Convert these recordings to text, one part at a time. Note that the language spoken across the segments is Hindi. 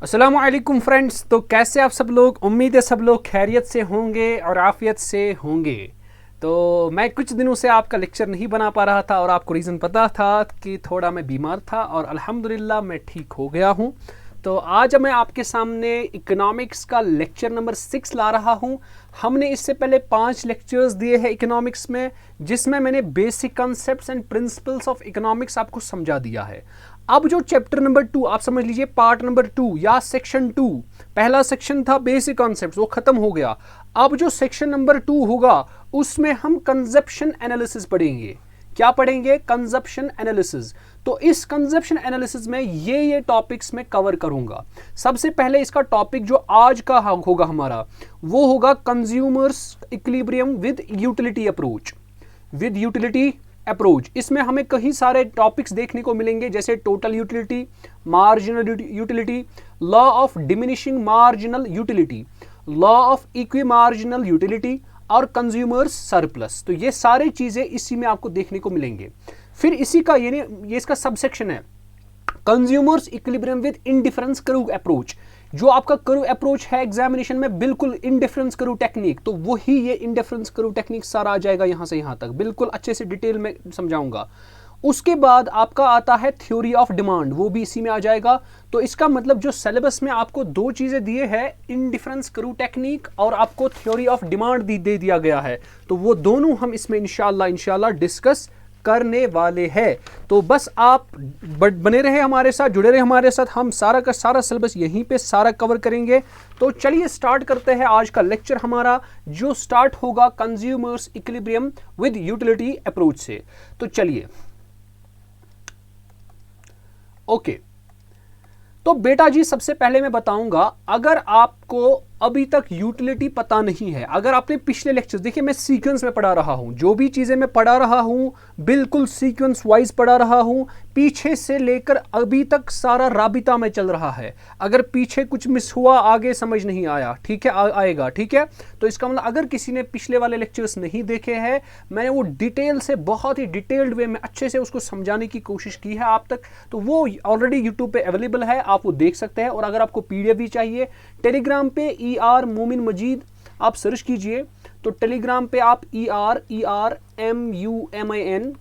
अस्सलामुअलैकुम फ्रेंड्स। तो कैसे आप सब लोग? उम्मीद है सब लोग खैरियत से होंगे और आफियत से होंगे। तो मैं कुछ दिनों से आपका लेक्चर नहीं बना पा रहा था और आपको रीज़न पता था कि थोड़ा मैं बीमार था और अल्हम्दुलिल्लाह मैं ठीक हो गया हूँ। तो आज मैं आपके सामने इकोनॉमिक्स का लेक्चर नंबर 6 ला रहा हूँ। हमने इससे पहले 5 लेक्चर्स दिए हैं इकोनॉमिक्स में, जिसमें मैंने basic concepts and principles of economics आपको समझा दिया है। अब जो चैप्टर नंबर 2 आप समझ लीजिए, पार्ट नंबर 2 या सेक्शन 2, पहला सेक्शन था बेसिक कॉन्सेप्ट्स, वो खत्म हो गया। अब जो सेक्शन नंबर 2 होगा उसमें हम कंजप्शन एनालिसिस पढ़ेंगे। क्या पढ़ेंगे? Consumption analysis. तो इस कंजप्शन एनालिसिस में ये टॉपिक्स मैं कवर करूंगा। सबसे पहले इसका टॉपिक जो आज का होगा हमारा, वो होगा consumers equilibrium with utility approach. With utility approach, इसमें हमें कई सारे टॉपिक्स देखने को मिलेंगे, जैसे total utility, marginal utility, law of diminishing marginal utility, law of equi marginal utility और कंज्यूमर्स सरप्लस। तो ये सारी चीजें इसी में आपको देखने को मिलेंगे। फिर इसी का ये इसका सबसेक्शन है consumers equilibrium with indifference curve approach. जो आपका कर्व अप्रोच है एग्जामिनेशन में, बिल्कुल इंडिफरेंस कर्व टेक्निक, तो वही ये इंडिफरेंस कर्व टेक्निक सारा आ जाएगा यहां से यहां तक, बिल्कुल अच्छे से डिटेल में समझाऊंगा। उसके बाद आपका आता है थ्योरी ऑफ डिमांड, वो भी इसी में आ जाएगा। तो इसका मतलब जो सिलेबस में आपको दो चीजें दिए हैं, इंडिफरेंस कर्व टेक्निक और आपको थ्योरी ऑफ डिमांड दे दिया गया है, तो वो दोनों हम इसमें इंशाल्लाह डिस्कस करने वाले हैं। तो बस आप बने रहे हमारे साथ, जुड़े रहे हमारे साथ, हम सारा का सारा सिलेबस यहीं पे सारा कवर करेंगे। तो चलिए स्टार्ट करते हैं आज का लेक्चर हमारा, जो स्टार्ट होगा consumers equilibrium with utility approach से। तो चलिए, ओके। तो बेटा जी, सबसे पहले मैं बताऊंगा, अगर आपको अभी तक यूटिलिटी पता नहीं है, अगर आपने पिछले लेक्चर देखिए, मैं सीक्वेंस में पढ़ा रहा हूं, जो भी चीजें मैं पढ़ा रहा हूं बिल्कुल सीक्वेंस वाइज पढ़ा रहा हूं, पीछे से लेकर अभी तक सारा राबिता में चल रहा है। अगर पीछे कुछ मिस हुआ, आगे समझ नहीं आया, ठीक है, आएगा, ठीक है। तो इसका मतलब अगर किसी ने पिछले वाले लेक्चर्स नहीं देखे हैं, मैंने वो डिटेल से, बहुत ही डिटेल्ड वे में अच्छे से उसको समझाने की कोशिश की है आप तक, तो वो ऑलरेडी यूट्यूब पे अवेलेबल है, आप वो देख सकते हैं। और अगर आपको पीडीएफ भी चाहिए, टेलीग्राम पे ER मोमिन मजीद आप सर्च कीजिए, तो टेलीग्राम पे आप ER MUMIN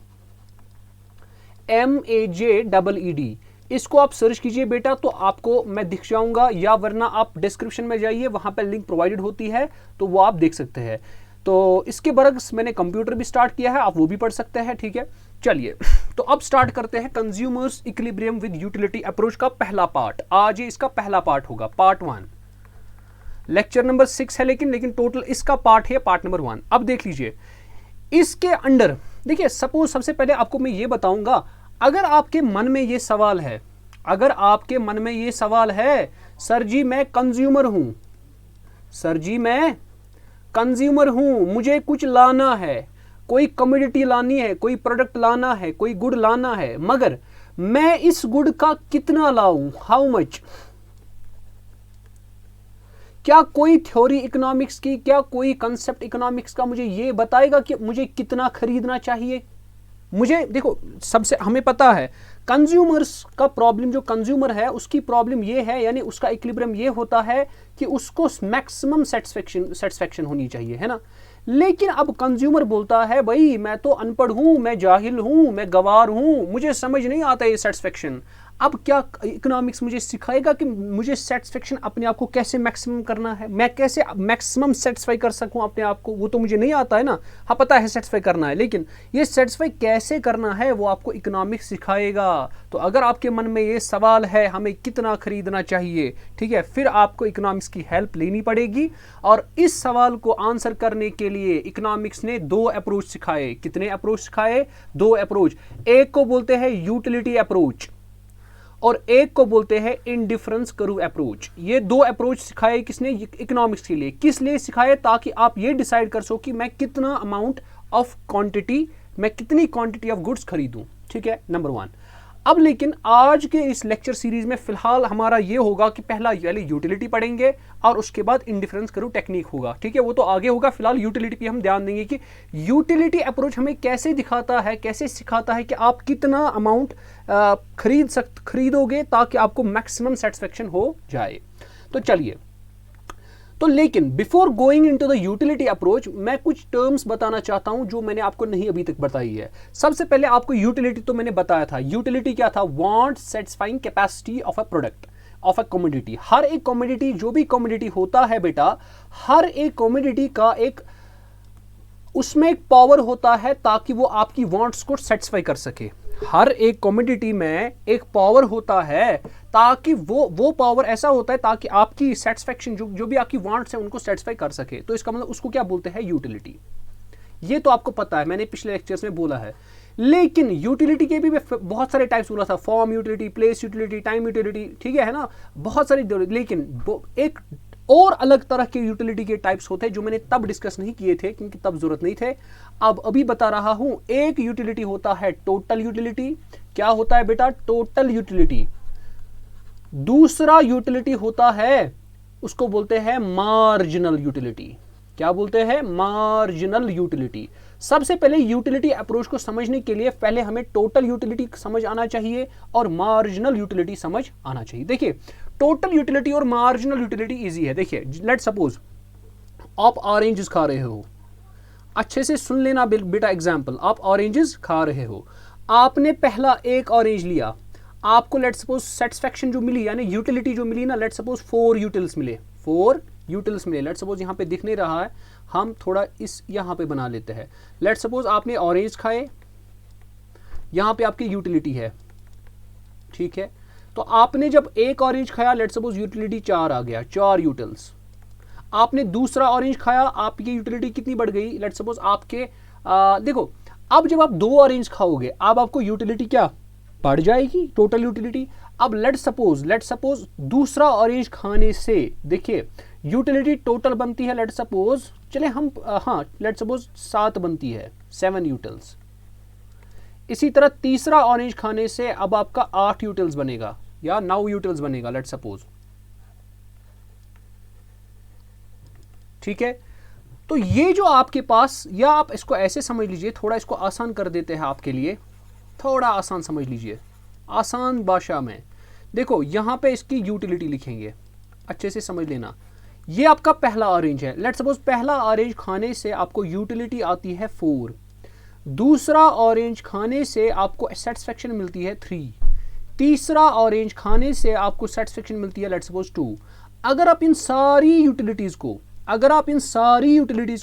MAJEED इसको आप सर्च कीजिए बेटा, तो आपको मैं दिख जाऊंगा, या वरना आप डिस्क्रिप्शन में जाइए, वहां पर लिंक प्रोवाइडेड होती है, तो वो आप देख सकते हैं। तो इसके बरक्स मैंने कंप्यूटर भी स्टार्ट किया है, आप वो भी पढ़ सकते हैं, ठीक है। चलिए, तो अब स्टार्ट करते हैं consumers equilibrium with utility approach का पहला पार्ट। आज ये इसका पहला पार्ट होगा, पार्ट 1। लेक्चर नंबर 6 है, लेकिन टोटल इसका पार्ट है पार्ट नंबर 1। अब देख लीजिए, इसके अंडर देखिए, सपोज सबसे पहले आपको मैं ये बताऊंगा, अगर आपके मन में ये सवाल है, अगर आपके मन में ये सवाल है, सर जी मैं कंज्यूमर हूं, सर जी मैं कंज्यूमर हूं, मुझे कुछ लाना है, कोई कमोडिटी लानी है, कोई प्रोडक्ट लाना है, कोई गुड लाना है, मगर मैं इस गुड का कितना लाऊं, हाउ मच? क्या कोई थ्योरी इकोनॉमिक्स की, क्या कोई कंसेप्ट इकोनॉमिक्स का मुझे ये बताएगा कि मुझे कितना खरीदना चाहिए? मुझे देखो, सबसे हमें पता है कंज्यूमर्स का प्रॉब्लम, जो कंज्यूमर है उसकी प्रॉब्लम ये है, यानी उसका इक्विलिब्रियम ये होता है कि उसको मैक्सिमम सेटिस्फेक्शन होनी चाहिए, है ना। लेकिन अब कंज्यूमर बोलता है, भाई मैं तो अनपढ़ हूं, मैं जाहिल हूं, मैं गवार हूं, मुझे समझ नहीं आता ये सेटिस्फेक्शन। अब क्या इकोनॉमिक्स मुझे सिखाएगा कि मुझे सेटिस्फेक्शन अपने आप को कैसे मैक्सिमम करना है, मैं कैसे मैक्सिमम सेटिस्फाई कर सकूं अपने आप को? वो तो मुझे नहीं आता है ना। हाँ, पता है सेटिस्फाई करना है, लेकिन ये सेटिस्फाई कैसे करना है वो आपको इकोनॉमिक्स सिखाएगा। तो अगर आपके मन में ये सवाल है, हमें कितना खरीदना चाहिए, ठीक है, फिर आपको इकोनॉमिक्स की हेल्प लेनी पड़ेगी। और इस सवाल को आंसर करने के लिए इकोनॉमिक्स ने 2 अप्रोच सिखाए। कितने अप्रोच सिखाए? 2 अप्रोच। एक को बोलते हैं यूटिलिटी अप्रोच और एक को बोलते हैं इंडिफरेंस कर्व अप्रोच। ये 2 अप्रोच सिखाए किसने? इकोनॉमिक्स के लिए। किस लिए सिखाए? ताकि आप ये डिसाइड कर सको कि मैं कितना अमाउंट ऑफ क्वांटिटी, मैं कितनी क्वांटिटी ऑफ गुड्स खरीदूं, ठीक है, नंबर 1। अब लेकिन आज के इस लेक्चर सीरीज में फिलहाल हमारा ये होगा कि पहला यूटिलिटी पढ़ेंगे और उसके बाद इंडिफरेंस करूँ टेक्निक होगा, ठीक है, वो तो आगे होगा। फिलहाल यूटिलिटी पे हम ध्यान देंगे कि यूटिलिटी अप्रोच हमें कैसे दिखाता है, कैसे सिखाता है कि आप कितना अमाउंट खरीदोगे ताकि आपको मैक्सिमम सेटिस्फेक्शन हो जाए। तो चलिए, तो लेकिन before going into the utility approach मैं कुछ टर्म्स बताना चाहता हूं जो मैंने आपको नहीं अभी तक बताई है। सबसे पहले आपको यूटिलिटी तो मैंने बताया था, यूटिलिटी क्या था, want satisfying capacity of a product of a commodity. हर एक कमोडिटी, जो भी कमोडिटी होता है बेटा, हर एक कमोडिटी का एक उसमें एक पावर होता है ताकि वो आपकी वांट्स को सेटिस्फाई कर सके। हर एक कमोडिटी में एक पावर होता है ताकि वो पावर ऐसा होता है ताकि आपकी सेटिस्फेक्शन जो भी आपकी वांट्स है उनको सेटिस्फाई कर सके। तो इसका मतलब उसको क्या बोलते हैं, यूटिलिटी। ये तो आपको पता है, मैंने पिछले लेक्चर्स में बोला है। लेकिन यूटिलिटी के भी बहुत सारे टाइप्स बोला था, form utility, place utility, time utility, ठीक है ना, बहुत सारी। लेकिन एक और अलग तरह के यूटिलिटी के टाइप्स होते हैं जो मैंने तब डिस्कस नहीं किए थे क्योंकि तब जरूरत नहीं थे। अब अभी बता रहा हूं। एक यूटिलिटी होता है टोटल यूटिलिटी। क्या होता है बेटा, टोटल यूटिलिटी। दूसरा यूटिलिटी होता है, उसको बोलते हैं मार्जिनल यूटिलिटी। क्या बोलते हैं, मार्जिनल यूटिलिटी। सबसे पहले यूटिलिटी अप्रोच को समझने के लिए पहले हमें टोटल यूटिलिटी समझ आना चाहिए और मार्जिनल यूटिलिटी समझ आना चाहिए। देखिए, टोटल यूटिलिटी और मार्जिनल यूटिलिटी इजी है। देखिए, लेट सपोज आप ऑरेंजेस खा रहे हो, अच्छे से सुन लेना बेटा एग्जांपल। आप ऑरेंजेस खा रहे हो, आपने पहला एक ऑरेंज लिया, आपको लेट सपोज सेटिस्फेक्शन जो मिली यानी यूटिलिटी जो मिली ना, लेट सपोज 4 यूटिल्स मिले, 4 यूटिल्स मिले। लेट सपोज यहाँ पे दिख नहीं रहा है, हम थोड़ा इस यहाँ पे बना लेते हैं। लेट सपोज आपने ऑरेंज खाए, यहाँ पे आपकी यूटिलिटी है, ठीक है। तो आपने जब एक ऑरेंज खाया, लेट सपोज यूटिलिटी 4 आ गया, 4 यूटिल्स। आपने दूसरा ऑरेंज खाया, आपकी यूटिलिटी कितनी बढ़ गई, लेट सपोज आपके देखो, अब जब आप 2 ऑरेंज खाओगे अब आपको यूटिलिटी क्या बढ़ जाएगी, टोटल यूटिलिटी। अब लेट सपोज दूसरा ऑरेंज खाने से देखिए यूटिलिटी टोटल बनती है, लेट सपोज चले हम लेट सपोज 7 बनती है, 7 यूटिल्स। इसी तरह तीसरा ऑरेंज खाने से अब आपका 8 यूटिल्स बनेगा या 9 यूटिल्स बनेगा, लेट सपोज, ठीक है। तो ये जो आपके पास, या आप इसको ऐसे समझ लीजिए, थोड़ा इसको आसान कर देते हैं आपके लिए, थोड़ा आसान समझ लीजिए, आसान भाषा में। देखो यहां पे इसकी यूटिलिटी लिखेंगे, अच्छे से समझ लेना। ये आपका पहला ऑरेंज है, लेट सपोज पहला ऑरेंज खाने से आपको यूटिलिटी आती है 4, दूसरा ऑरेंज खाने से आपको सेटिस्फेक्शन मिलती है 3, तीसरा ऑरेंज खाने से आपको सेटिस्फेक्शन मिलती है लेट सपोज 2। अगर आप इन सारी यूटिलिटीज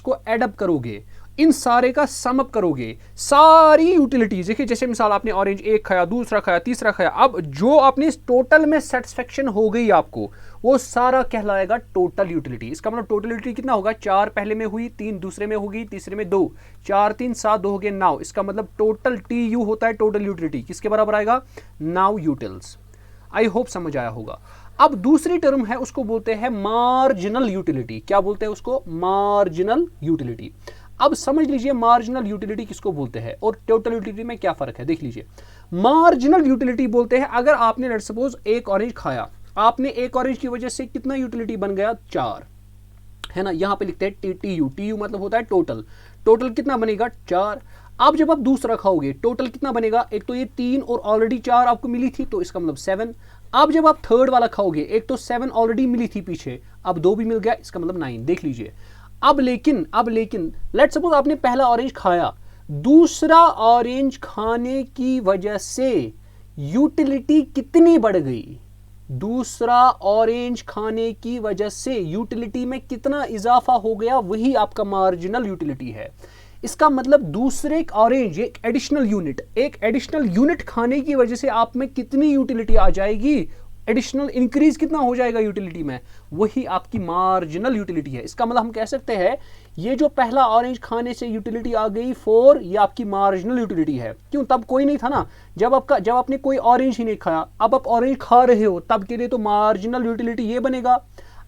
को एडअप करोगे, इन सारे का सम अप करोगे, सारी यूटिलिटीज देखिए, जैसे मिसाल आपने ऑरेंज 1 खाया, दूसरा खाया, तीसरा खाया, अब जो आपने टोटल में सेटिस्फेक्शन हो गई आपको, वो सारा कहलाएगा टोटल यूटिलिटी। इसका मतलब टोटल यूटिलिटी कितना होगा, 4 पहले में हुई, 3 दूसरे में होगी, तीसरे में 2, 4 3 7 2 हो गए 9। इसका मतलब टोटल TU होता है टोटल यूटिलिटी, किसके बराबर आएगा, 9 यूटिल्स। आई होप समझ आया होगा। अब दूसरी टर्म है, उसको बोलते हैं मार्जिनल यूटिलिटी। क्या बोलते हैं उसको, मार्जिनल यूटिलिटी। अब समझ लीजिए मार्जिनल यूटिलिटी किसको बोलते हैं और टोटल यूटिलिटी में क्या फर्क है, देख लीजिए। मार्जिनल यूटिलिटी बोलते हैं अगर आपने लेट सपोज एक ऑरेंज खाया, आपने एक ऑरेंज की वजह से कितना यूटिलिटी बन गया, 4, है ना। यहां पे लिखते हैं TU मतलब होता है टोटल, टोटल कितना बनेगा 4। अब जब आप दूसरा खाओगे टोटल कितना बनेगा, एक तो ये 3 और ऑलरेडी 4 आपको मिली थी तो इसका मतलब 7। अब जब आप थर्ड वाला खाओगे, एक तो 7 ऑलरेडी मिली थी पीछे, अब 2 भी मिल गया, इसका मतलब 9। देख लीजिए। अब लेकिन लेट सपोज आपने पहला ऑरेंज खाया, दूसरा ऑरेंज खाने की वजह से यूटिलिटी कितनी बढ़ गई, दूसरा ऑरेंज खाने की वजह से यूटिलिटी में कितना इजाफा हो गया, वही आपका मार्जिनल यूटिलिटी है। इसका मतलब दूसरे ऑरेंज एक एडिशनल यूनिट खाने की वजह से आप में कितनी यूटिलिटी आ जाएगी, एडिशनल इंक्रीज कितना हो जाएगा यूटिलिटी में, वही आपकी मार्जिनल यूटिलिटी है। इसका मतलब हम कह सकते हैं ये जो पहला ऑरेंज खाने से यूटिलिटी आ गई 4, ये आपकी मार्जिनल यूटिलिटी है। क्यों, तब कोई नहीं था ना, जब आपने कोई ऑरेंज ही नहीं खाया, अब आप ऑरेंज खा रहे हो, तब के लिए तो मार्जिनल यूटिलिटी ये बनेगा।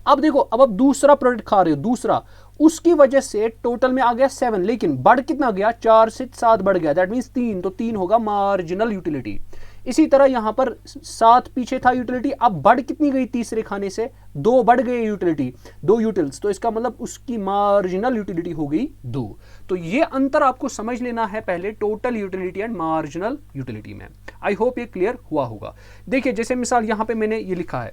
अब देखो, अब आप दूसरा प्रोडक्ट खा रहे हो, दूसरा, उसकी वजह से टोटल में आ गया 7, लेकिन बढ़ कितना गया, 4 से 7 बढ़ गया, दैट मीन्स 3, तो 3 होगा मार्जिनल यूटिलिटी। इसी तरह यहाँ पर 7 पीछे था यूटिलिटी, अब बढ़ कितनी गई तीसरे खाने से, 2 बढ़ गए यूटिलिटी, 2 यूटिल्स, तो इसका मतलब उसकी मार्जिनल यूटिलिटी हो गई 2। तो ये अंतर आपको समझ लेना है पहले total utility and marginal utility में। आई होप ये क्लियर हुआ होगा। देखिए जैसे मिसाल यहाँ पे मैंने ये लिखा है,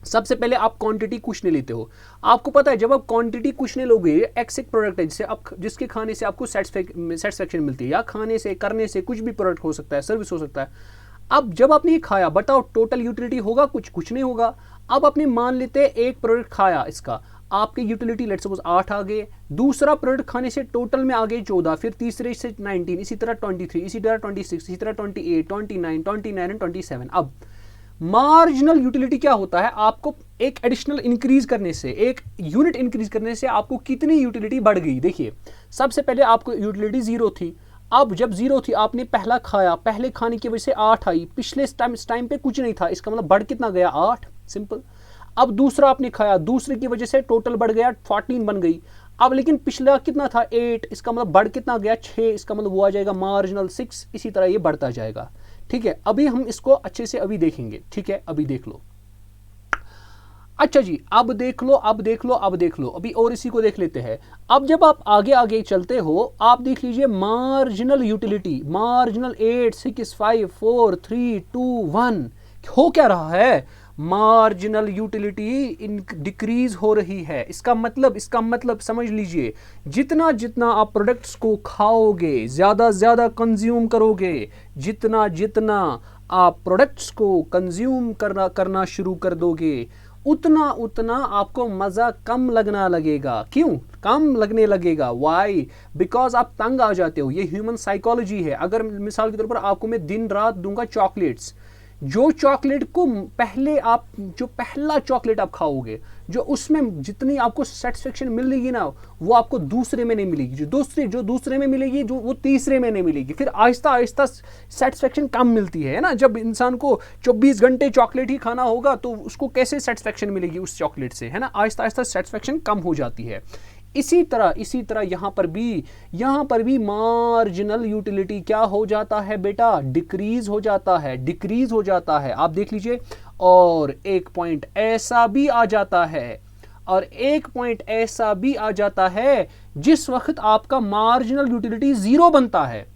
सबसे पहले आप क्वांटिटी कुछ नहीं लेते हो। आपको पता है जब आप क्वांटिटी कुछ नहीं लोगे, एक्स एक प्रोडक्ट है जिससे आप जिसके खाने से आपको सेटिस्फेक्शन मिलती है, या खाने से करने से कुछ भी प्रोडक्ट हो सकता है, सर्विस हो सकता है। अब जब आपने ये खाया, बताओ टोटल यूटिलिटी होगा कुछ नहीं होगा। अब आपने मान लेते एक प्रोडक्ट खाया, इसका आपके यूटिलिटी लेट्स सपोज 8 आ गए, दूसरा प्रोडक्ट खाने से टोटल में आ गए 14, फिर तीसरे से 19, इसी तरह 23, इसी तरह 26, इसी तरह 28, 29 एंड 27। अब मार्जिनल यूटिलिटी क्या होता है, आपको एक एडिशनल इंक्रीज करने से, एक यूनिट इंक्रीज करने से आपको कितनी यूटिलिटी बढ़ गई। देखिए सबसे पहले आपको यूटिलिटी 0 थी, अब जब 0 थी आपने पहला खाया, पहले खाने की वजह से 8 आई, पिछले टाइम पे कुछ नहीं था, इसका मतलब बढ़ कितना गया 8, सिंपल। अब दूसरा आपने खाया, दूसरे की वजह से टोटल बढ़ गया 14 बन गई। अब लेकिन पिछला कितना था 8, इसका मतलब बढ़ कितना गया 6, इसका मतलब वो आ जाएगा मार्जिनल 6। इसी तरह ये बढ़ता जाएगा। ठीक है, अभी हम इसको अच्छे से अभी देखेंगे। ठीक है, अभी देख लो। अच्छा जी, अब देख लो, अब देख लो, अब देख लो, अभी और इसी को देख लेते हैं। अब जब आप आगे आगे चलते हो, आप देख लीजिए मार्जिनल यूटिलिटी, मार्जिनल 8 6 5 4 3 2 1 हो क्या रहा है, मार्जिनल यूटिलिटी डिक्रीज हो रही है। इसका मतलब समझ लीजिए, जितना जितना आप प्रोडक्ट्स को खाओगे, ज्यादा कंज्यूम करोगे, जितना आप प्रोडक्ट्स को कंज्यूम करना शुरू कर दोगे, उतना आपको मजा कम लगना लगेगा। क्यों कम लगने लगेगा? वाई? बिकॉज आप तंग आ जाते हो। ये ह्यूमन साइकोलॉजी है। अगर मिसाल के तौर पर आपको मैं दिन रात दूंगा चॉकलेट्स, जो चॉकलेट को जो पहला चॉकलेट आप खाओगे, जो उसमें जितनी आपको सेटिस्फेक्शन मिलेगी ना, वो आपको दूसरे में नहीं मिलेगी। जो दूसरे में मिलेगी, जो वो तीसरे में नहीं मिलेगी। फिर आहिस्ता आहिस्ता सेटिस्फेक्शन कम मिलती है ना। जब इंसान को 24 घंटे चॉकलेट ही खाना होगा तो उसको कैसे सेटिस्फेक्शन मिलेगी उस चॉकलेट से, है ना। आहिस्ता आहिस्ता सेटिस्फेक्शन कम हो जाती है। इसी तरह यहाँ पर भी मार्जिनल यूटिलिटी क्या हो जाता है बेटा, डिक्रीज हो जाता है। आप देख लीजिए, और एक पॉइंट ऐसा भी आ जाता है जिस वक्त आपका मार्जिनल यूटिलिटी 0 बनता है।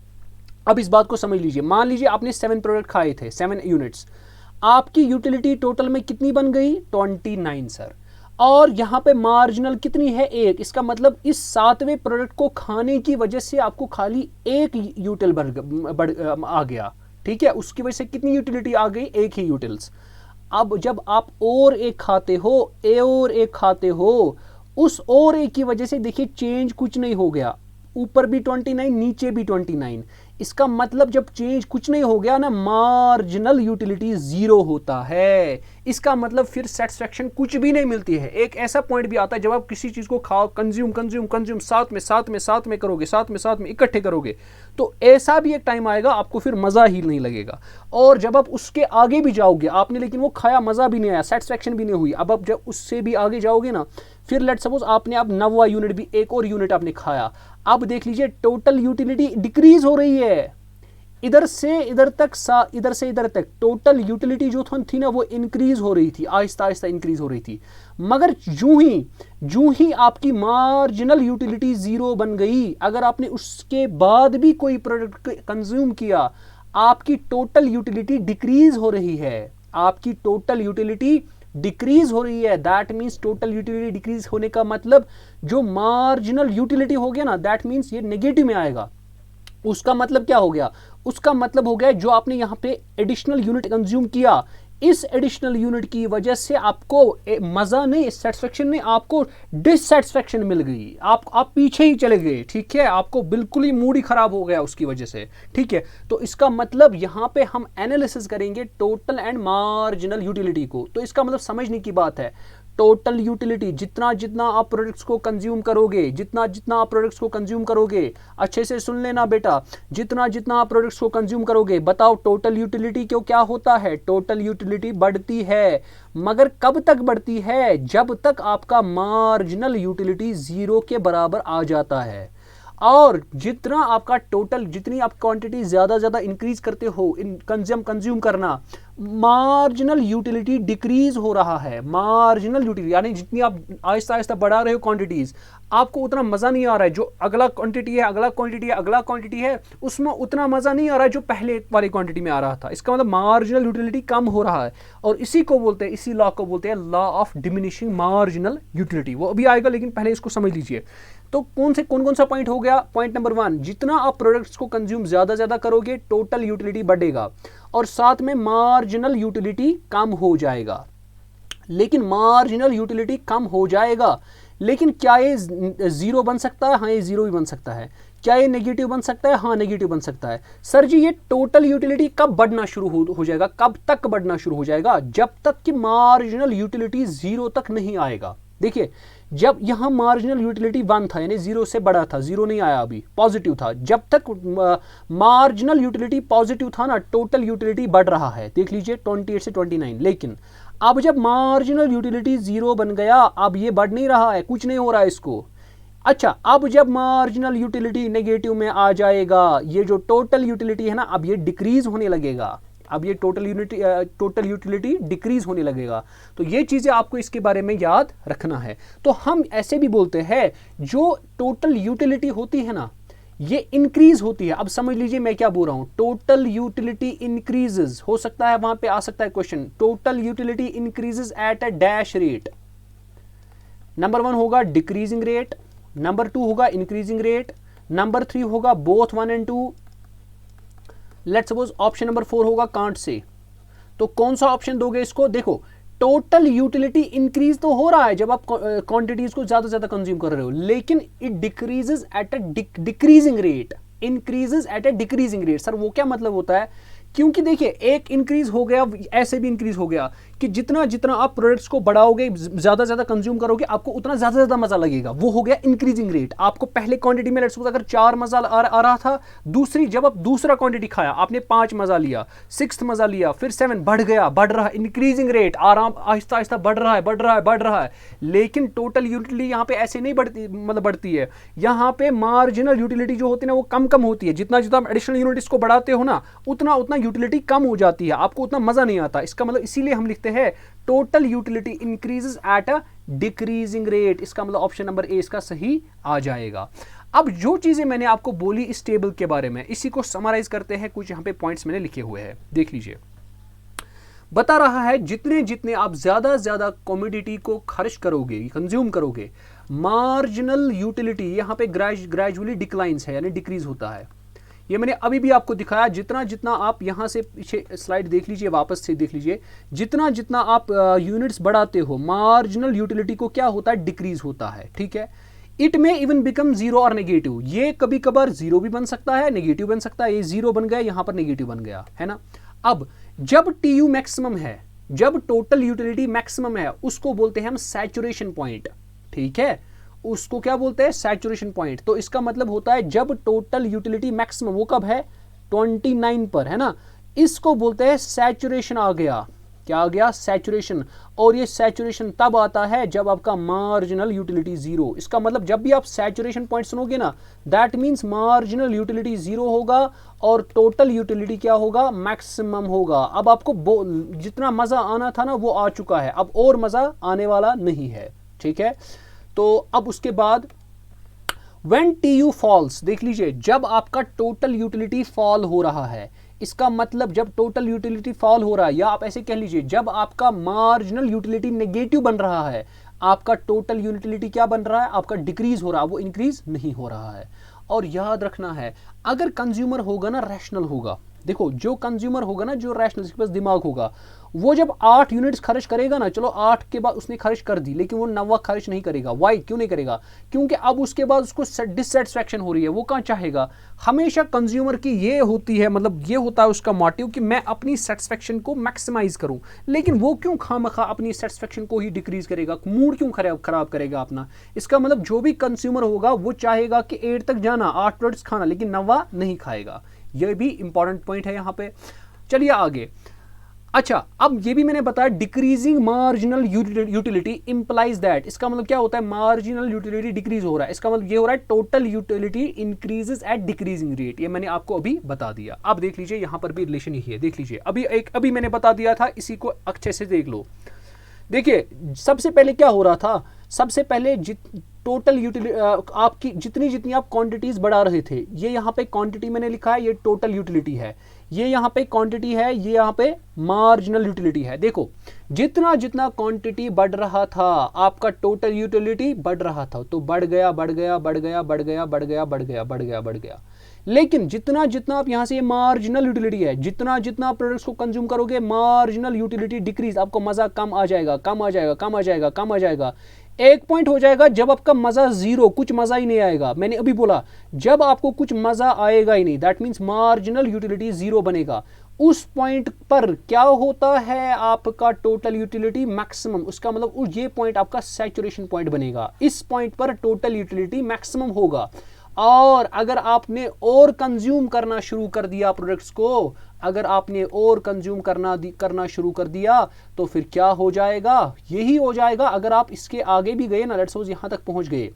अब इस बात को समझ लीजिए, मान लीजिए आपने 7 प्रोडक्ट खाए थे, 7 यूनिट्स, आपकी यूटिलिटी टोटल में कितनी बन गई 29 सर, और यहां पे मार्जिनल कितनी है 1। इसका मतलब इस 7वें प्रोडक्ट को खाने की वजह से आपको खाली 1 यूटिल आ गया। ठीक है, उसकी वजह से कितनी यूटिलिटी आ गई, 1 ही यूटिल्स। अब जब आप और एक खाते हो, उस और एक की वजह से देखिए चेंज कुछ नहीं हो गया, ऊपर भी 29 नीचे भी 29। इसका मतलब जब चेंज कुछ नहीं हो गया ना, मार्जिनल यूटिलिटी 0 होता है। इसका मतलब फिर सेटिस्फेक्शन कुछ भी नहीं मिलती है। एक ऐसा पॉइंट भी आता है जब आप किसी चीज को खाओ, कंज्यूम साथ में करोगे, साथ में इकट्ठे करोगे, तो ऐसा भी एक टाइम आएगा आपको फिर मजा ही नहीं लगेगा। और जब आप उसके आगे भी जाओगे, आपने लेकिन वो खाया, मजा भी नहीं आया, सेटिस्फेक्शन भी नहीं हुई, अब आप जब उससे भी आगे जाओगे ना, फिर लेट्स सपोज आपने अब 9वां यूनिट भी, एक और यूनिट आपने खाया, अब देख लीजिए टोटल यूटिलिटी डिक्रीज हो रही है। इधर से इधर तक टोटल यूटिलिटी जो थी ना, वो इंक्रीज हो रही थी, आहिस्ता आहिस्ता इंक्रीज हो रही थी। मगर जूं ही आपकी मार्जिनल यूटिलिटी 0 बन गई, अगर आपने उसके बाद भी कोई प्रोडक्ट कंज्यूम किया, आपकी टोटल यूटिलिटी डिक्रीज हो रही है। That means total utility decrease होने का मतलब जो मार्जिनल यूटिलिटी हो गया ना, दैट मीन्स ये नेगेटिव में आएगा। उसका मतलब क्या हो गया? उसका मतलब हो गया जो आपने यहां पे एडिशनल यूनिट कंज्यूम किया, इस एडिशनल यूनिट की वजह से आपको मजा नहीं, सेटिस्फेक्शन नहीं, आपको डिससेटिस्फेक्शन मिल गई। आप पीछे ही चले गए। ठीक है, आपको बिल्कुल ही मूड ही खराब हो गया उसकी वजह से। ठीक है, तो इसका मतलब यहां पे हम एनालिसिस करेंगे टोटल एंड मार्जिनल यूटिलिटी को। तो इसका मतलब समझने की बात है, टोटल यूटिलिटी जितना आप प्रोडक्ट्स को कंज्यूम करोगे, अच्छे से सुन लेना बेटा, जितना आप प्रोडक्ट्स को कंज्यूम करोगे, बताओ टोटल यूटिलिटी क्यों क्या होता है? टोटल यूटिलिटी बढ़ती है, मगर कब तक बढ़ती है? जब तक आपका मार्जिनल यूटिलिटी 0 के बराबर आ जाता है। और जितना आपका टोटल, जितनी आप क्वांटिटी ज़्यादा ज़्यादा इंक्रीज करते हो, इन कंज्यूम करना, मार्जिनल यूटिलिटी डिक्रीज हो रहा है। मार्जिनल यूटिलिटी यानी जितनी आप आहिस्ता आहिस्ता बढ़ा रहे हो क्वांटिटीज, आपको उतना मज़ा नहीं आ रहा है। जो अगला क्वांटिटी है, अगला क्वांटिटी है, अगला क्वांटिटी है, उसमें उतना मज़ा नहीं आ रहा है जो पहले वाली क्वांटिटी में आ रहा था। इसका मतलब मार्जिनल यूटिलिटी कम हो रहा है, और इसी को बोलते हैं, इसी लॉ को बोलते हैं law of diminishing marginal utility. वो अभी आएगा, लेकिन पहले इसको समझ लीजिए। तो कौन सा पॉइंट हो गया? पॉइंट नंबर 1, जितना आप प्रोडक्ट्स को कंज्यूम ज़्यादा करोगे, टोटल यूटिलिटी बढ़ेगा, और साथ में मार्जिनल यूटिलिटी कम हो जाएगा। लेकिन मार्जिनल यूटिलिटी कम हो जाएगा, लेकिन क्या ये जीरो बन सकता है? हाँ, ये जीरो भी बन सकता है। क्या ये नेगेटिव बन सकता है? हाँ, नेगेटिव बन सकता है। सर जी, ये टोटल यूटिलिटी कब बढ़ना शुरू हो जाएगा? कब तक बढ़ना शुरू हो जाएगा? जब तक कि मार्जिनल यूटिलिटी जीरो तक नहीं आएगा। देखिए, जब यहां मार्जिनल यूटिलिटी 1 था, यानी जीरो से बड़ा था, जीरो नहीं आया, अभी पॉजिटिव था। जब तक मार्जिनल यूटिलिटी पॉजिटिव था ना, टोटल यूटिलिटी बढ़ रहा है। देख लीजिए 28 से 29। लेकिन अब जब मार्जिनल यूटिलिटी जीरो बन गया, अब ये बढ़ नहीं रहा है, कुछ नहीं हो रहा है इसको। अच्छा, अब जब मार्जिनल यूटिलिटी नेगेटिव में आ जाएगा, ये जो टोटल यूटिलिटी है ना, अब ये डिक्रीज होने लगेगा। अब ये टोटल यूटिलिटी डिक्रीज होने लगेगा। तो ये चीजें आपको इसके बारे में याद रखना है। तो हम ऐसे भी बोलते हैं, जो टोटल यूटिलिटी होती है ना, ये इंक्रीज होती है। अब समझ लीजिए मैं क्या बोल रहा हूं, टोटल यूटिलिटी इंक्रीजेस। हो सकता है वहां पे आ सकता है question, total utility increases at a dash rate. Number 1 होगा डिक्रीजिंग रेट, नंबर 2 होगा इंक्रीजिंग रेट, नंबर 3 होगा both 1 and 2। Let's suppose option number 4 होगा कांट से। तो कौन सा ऑप्शन दोगे इसको? देखो, टोटल यूटिलिटी इंक्रीज तो हो रहा है जब आप क्वांटिटीज को ज्यादा कंज्यूम कर रहे हो, लेकिन it decreases at a decreasing rate. Increases at a decreasing rate. Sir वो क्या मतलब होता है? क्योंकि देखिए, एक इंक्रीज हो गया, ऐसे भी इंक्रीज हो गया कि जितना जितना आप प्रोडक्ट्स को बढ़ाओगे, ज्यादा कंज्यूम करोगे, आपको उतना ज्यादा मजा लगेगा। वो हो गया इंक्रीजिंग रेट। आपको पहले क्वांटिटी में लेट्स सपोज अगर 4 मजा आ रहा था, जब आप दूसरा क्वांटिटी खाया, आपने 5 मजा लिया, 6th मजा लिया, फिर 7, बढ़ रहा है, इंक्रीजिंग रेट, आराम आहिस्ता आहिस्ता बढ़ रहा है। लेकिन टोटल यूटिलिटी यहाँ पे ऐसे नहीं बढ़ती है। यहाँ पे मार्जिनल यूटिलिटी जो होती है ना, वो कम होती है। जितना आप एडिशनल यूनिट्स को बढ़ाते हो ना, उतना यूटिलिटी कम हो जाती है, आपको उतना मजा नहीं आता। इसका मतलब इसीलिए हम लिखते हैं total utility increases at a decreasing rate. इसका मतलब ऑप्शन नंबर ए इसका सही आ जाएगा। अब जो चीजें मैंने आपको बोली इस टेबल के बारे में, इसी को समराइज करते हैं। कुछ यहां पे पॉइंट्स मैंने लिखे हुए हैं, देख लीजिए। बता रहा है जितने आप ज्यादा कमोडिटी को खर्च करोगे, कंज्यूम करोगे, मार्जिनल यूटिलिटी यहां पे ग्रेजुअली डिक्लाइंस है, यानी डिक्रीज होता है। ये मैंने अभी भी आपको दिखाया। जितना आप यहां से पीछे स्लाइड देख लीजिए, वापस से देख लीजिए, जितना आप यूनिट्स बढ़ाते हो, मार्जिनल यूटिलिटी को क्या होता है? डिक्रीज होता है। ठीक है, इट में इवन बिकम जीरो और नेगेटिव। ये कभी कभार जीरो भी बन सकता है, नेगेटिव बन सकता है। ये जीरो बन गया, यहां पर नेगेटिव बन गया, है ना। अब जब टीयू मैक्सिमम है, जब टोटल यूटिलिटी मैक्सिमम है, उसको बोलते हैं हम सैचुरेशन पॉइंट। ठीक है, उसको क्या बोलते हैं? Saturation point. तो इसका मतलब होता है जब टोटल यूटिलिटी मैक्सिमम, वो कब है? 29 पर, है ना। इसको बोलते हैं सैचुरेशन। आ गया, क्या आ गया? सैचुरेशन। और ये सैचुरेशन तब आता है जब आपका मार्जिनल यूटिलिटी जीरो। इसका मतलब जब भी आप सैचुरेशन पॉइंट सुनोगे ना, that means marginal utility zero होगा और टोटल यूटिलिटी क्या होगा? मैक्सिमम होगा। अब आपको जितना मजा आना था ना, वो आ चुका है, अब और मजा आने वाला नहीं है। ठीक है, तो अब उसके बाद when TU falls, देख लीजिए, जब आपका टोटल यूटिलिटी फॉल हो रहा है, इसका मतलब जब टोटल यूटिलिटी फॉल हो रहा है, या आप ऐसे कह लीजिए जब आपका मार्जिनल यूटिलिटी नेगेटिव बन रहा है, आपका टोटल यूटिलिटी क्या बन रहा है? आपका डिक्रीज हो रहा है, वो इंक्रीज नहीं हो रहा है। और याद रखना है, अगर कंज्यूमर होगा ना, रैशनल होगा। देखो, जो कंज्यूमर होगा ना, जो रैशनल, जिसके पास दिमाग होगा, वो जब 8 यूनिट्स खर्च करेगा ना, चलो 8 के बाद उसने खर्च कर दी, लेकिन वो 9वां खर्च नहीं करेगा। वाई? क्यों नहीं करेगा? क्योंकि अब उसके बाद उसको डिससेटिस्फैक्शन हो रही है। वो कहाँ चाहेगा? हमेशा कंज्यूमर की ये होती है, मतलब ये होता है उसका मोटिव कि मैं अपनी सेटिस्फैक्शन को मैक्सिमाइज करूं। लेकिन वो क्यों खामखा अपनी सेटिस्फैक्शन को ही डिक्रीज करेगा? मूड क्यों खराब करेगा अपना? इसका मतलब जो भी कंज्यूमर होगा वो चाहेगा कि 8 तक जाना, 8 प्रोडक्ट्स खाना, लेकिन 9वां नहीं खाएगा। यह भी इंपॉर्टेंट पॉइंट है यहाँ पे। चलिए आगे। अच्छा, अब ये भी मैंने बताया decreasing marginal utility implies that, इसका मतलब क्या होता है, मार्जिनल यूटिलिटी डिक्रीज हो रहा है, इसका मतलब ये हो रहा है total utility increases eight decreasing rate. ये मैंने आपको अभी बता दिया। अब देख लीजिए यहां पर भी रिलेशन यही है, देख लीजिए अभी मैंने बता दिया था, इसी को अच्छे से देख लो। देखिए सबसे पहले क्या हो रहा था, सबसे पहले टोटल यूटिलिटी आपकी जितनी जितनी आप क्वांटिटीज बढ़ा रहे थे, ये यहाँ पे क्वांटिटी मैंने लिखा है, ये टोटल यूटिलिटी है, ये यहाँ पे क्वांटिटी है, ये यहाँ पे मार्जिनल यूटिलिटी है। देखो जितना जितना क्वांटिटी बढ़ रहा था आपका टोटल यूटिलिटी बढ़ रहा था, तो बढ़ गया बढ़ गया बढ़ गया बढ़ गया बढ़ गया बढ़ गया बढ़ गया बढ़ गया। लेकिन जितना जितना आप यहां से, ये मार्जिनल यूटिलिटी है, जितना जितना प्रोडक्ट्स को कंज्यूम करोगे मार्जिनल यूटिलिटी डिक्रीज, आपको मजा कम आ जाएगा कम आ जाएगा कम आ जाएगा कम आ जाएगा। एक पॉइंट हो जाएगा जब आपका मजा जीरो, कुछ मजा ही नहीं आएगा। मैंने अभी बोला जब आपको कुछ मजा आएगा ही नहीं, that means marginal utility zero बनेगा। उस पॉइंट पर क्या होता है, आपका टोटल यूटिलिटी मैक्सिमम, उसका मतलब ये पॉइंट आपका सैचुरेशन पॉइंट बनेगा। इस पॉइंट पर टोटल यूटिलिटी मैक्सिमम होगा। और अगर आपने और कंज्यूम करना शुरू कर दिया प्रोडक्ट्स को, अगर आपने और कंज्यूम करना शुरू कर दिया, तो फिर क्या हो जाएगा, यही हो जाएगा। अगर आप इसके आगे भी गए ना, लेट्स सपोज यहां तक पहुंच गए,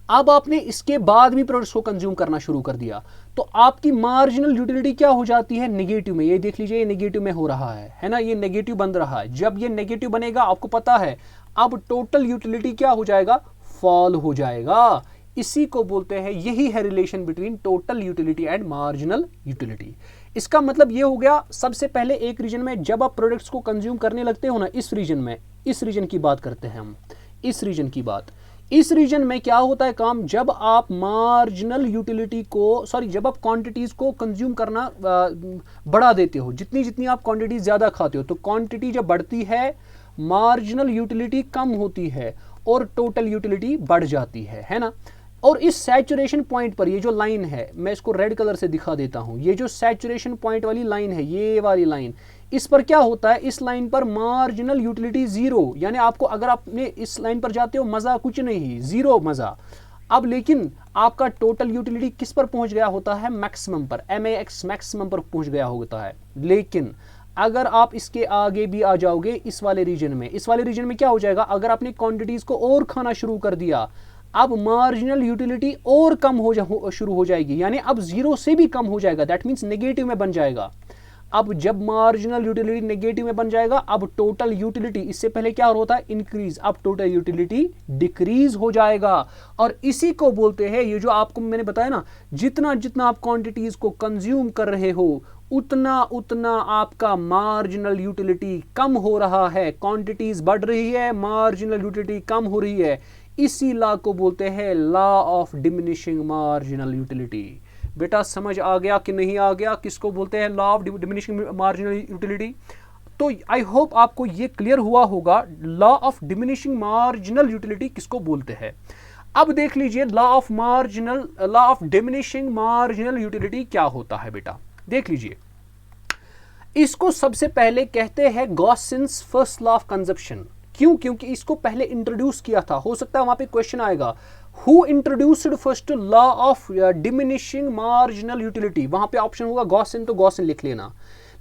अब आपने इसके बाद भी प्रोडक्ट्स को कंज्यूम करना शुरू कर दिया, तो आपकी मार्जिनल यूटिलिटी क्या हो जाती है, नेगेटिव में। ये देख लीजिए ये नेगेटिव में हो रहा है ना, ये नेगेटिव बन रहा है। जब ये नेगेटिव बनेगा आपको पता है अब टोटल यूटिलिटी क्या हो जाएगा, फॉल हो जाएगा। इसी को बोलते हैं, यही है relation between total utility and marginal utility. इसका मतलब ये हो गया, सबसे पहले एक रीजन में जब आप प्रोडक्ट्स को कंज्यूम करने लगते हो ना, इस रीजन में, इस रीजन की बात करते हैं हम, इस रीजन की बात। इस रीजन में क्या होता है काम, जब आप मार्जिनल यूटिलिटी को, सॉरी, जब आप क्वांटिटीज को कंज्यूम करना बढ़ा देते हो, जितनी जितनी आप क्वांटिटीज ज्यादा खाते हो, तो क्वांटिटी जब बढ़ती है मार्जिनल यूटिलिटी कम होती है और टोटल यूटिलिटी बढ़ जाती है ना। और इस सैचुरेशन पॉइंट पर ये जो लाइन है, मैं इसको रेड कलर से दिखा देता हूं, ये जो सैचुरेशन पॉइंट वाली लाइन है, ये वाली लाइन, इस पर क्या होता है, इस लाइन पर मार्जिनल यूटिलिटी जीरो, यानी आपको अगर आपने इस लाइन पर जाते हो मजा कुछ नहीं, जीरो मजा। अब लेकिन आपका टोटल यूटिलिटी किस पर पहुंच गया होता है, मैक्सिमम पर, MAX मैक्सिमम पर पहुंच गया होता है। लेकिन अगर आप इसके आगे भी आ जाओगे इस वाले रीजन में, इस वाले रीजन में क्या हो जाएगा, अगर आपने क्वांटिटीज को और खाना शुरू कर दिया, अब मार्जिनल यूटिलिटी और कम शुरू हो जाएगी, यानी अब जीरो से भी कम हो जाएगा, दैट मींस नेगेटिव में बन जाएगा। अब जब मार्जिनल यूटिलिटी नेगेटिव में बन जाएगा, अब टोटल यूटिलिटी, इससे पहले क्या होता है, इंक्रीज, अब टोटल यूटिलिटी डिक्रीज हो जाएगा। और इसी को बोलते हैं, ये जो आपको मैंने बताया ना, जितना जितना आप क्वांटिटीज को कंज्यूम कर रहे हो, उतना उतना आपका मार्जिनल यूटिलिटी कम हो रहा है। क्वांटिटीज बढ़ रही है, मार्जिनल यूटिलिटी कम हो रही है। इसी लॉ को बोलते हैं law of diminishing marginal utility. बेटा समझ आ गया कि नहीं आ गया, किसको बोलते हैं law of diminishing marginal utility? तो आई होप आपको ये क्लियर हुआ होगा law of diminishing marginal utility किसको बोलते हैं। अब देख लीजिए law of diminishing marginal utility क्या होता है बेटा, देख लीजिए। इसको सबसे पहले कहते हैं गॉसिन्स फर्स्ट लॉ ऑफ कंजप्शन। क्यों? क्योंकि इसको पहले इंट्रोड्यूस किया था। हो सकता है वहां पे क्वेश्चन आएगा, who introduced first law of diminishing marginal utility, वहां पे ऑप्शन होगा गॉसिन, तो गॉसिन लिख लेना।